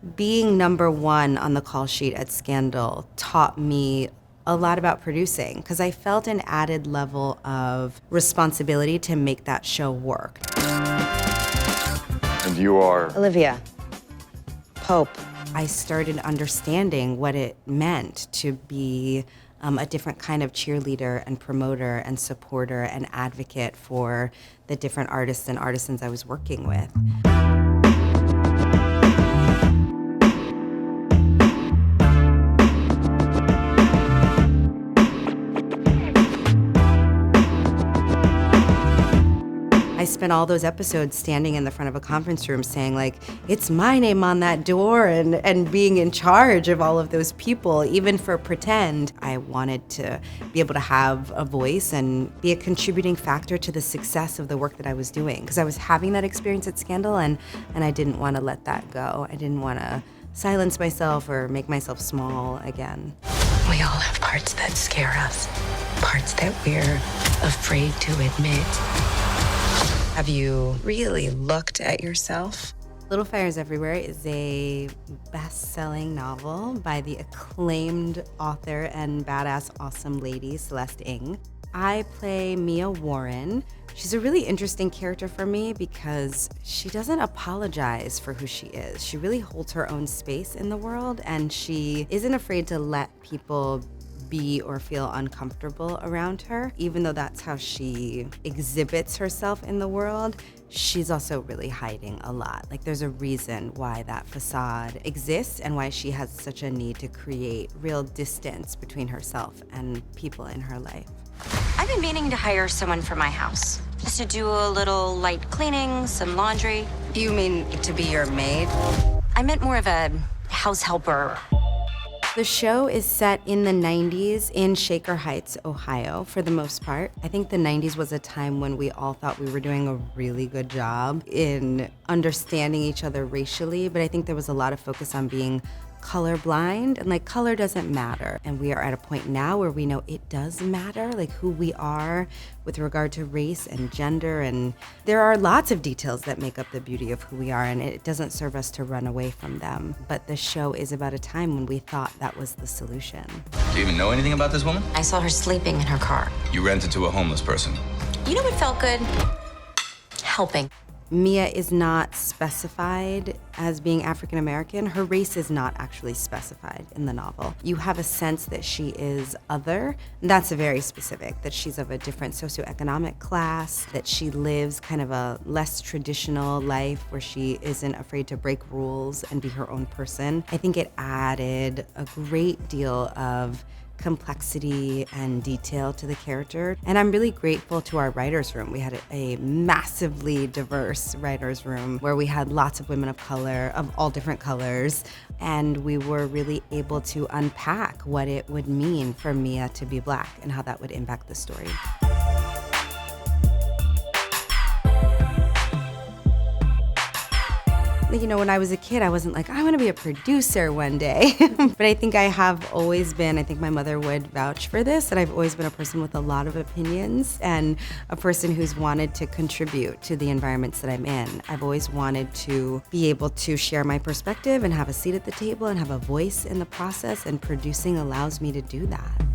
Being number one on the call sheet at Scandal taught me a lot about producing because I felt an added level of responsibility to make that show work. And you are? Olivia Pope. I started understanding what it meant to be a different kind of cheerleader and promoter and supporter and advocate for the different artists and artisans I was working with. I spent all those episodes standing in the front of a conference room saying, like, it's my name on that door, and being in charge of all of those people, even for pretend. I wanted to be able to have a voice and be a contributing factor to the success of the work that I was doing, because I was having that experience at Scandal, and I didn't want to let that go. I didn't want to silence myself or make myself small again. We all have parts that scare us, parts that we're afraid to admit. Have you really looked at yourself? Little Fires Everywhere is a best-selling novel by the acclaimed author and badass awesome lady, Celeste Ng. I play Mia Warren. She's a really interesting character for me because she doesn't apologize for who she is. She really holds her own space in the world, and she isn't afraid to let people be or feel uncomfortable around her. Even though that's how she exhibits herself in the world, she's also really hiding a lot. Like, there's a reason why that facade exists and why she has such a need to create real distance between herself and people in her life. I've been meaning to hire someone for my house, just to do a little light cleaning, some laundry. You mean to be your maid? I meant more of a house helper. The show is set in the 90s in Shaker Heights, Ohio, for the most part. I think the 90s was a time when we all thought we were doing a really good job in understanding each other racially, but I think there was a lot of focus on being colorblind, and like, color doesn't matter. And we are at a point now where we know it does matter, like who we are with regard to race and gender, and there are lots of details that make up the beauty of who we are, and it doesn't serve us to run away from them. But the show is about a time when we thought that was the solution. Do you even know anything about this woman? I saw her sleeping in her car. You rented to a homeless person. You know what felt good? Helping. Mia is not specified as being African American. Her race is not actually specified in the novel. You have a sense that she is other, and that's very specific, that she's of a different socioeconomic class, that she lives kind of a less traditional life where she isn't afraid to break rules and be her own person. I think it added a great deal of complexity and detail to the character. And I'm really grateful to our writer's room. We had a massively diverse writer's room where we had lots of women of color, of all different colors, and we were really able to unpack what it would mean for Mia to be Black and how that would impact the story. You know, when I was a kid, I wasn't like, I want to be a producer one day. But I think I have always been, I think my mother would vouch for this, that I've always been a person with a lot of opinions and a person who's wanted to contribute to the environments that I'm in. I've always wanted to be able to share my perspective and have a seat at the table and have a voice in the process, and producing allows me to do that.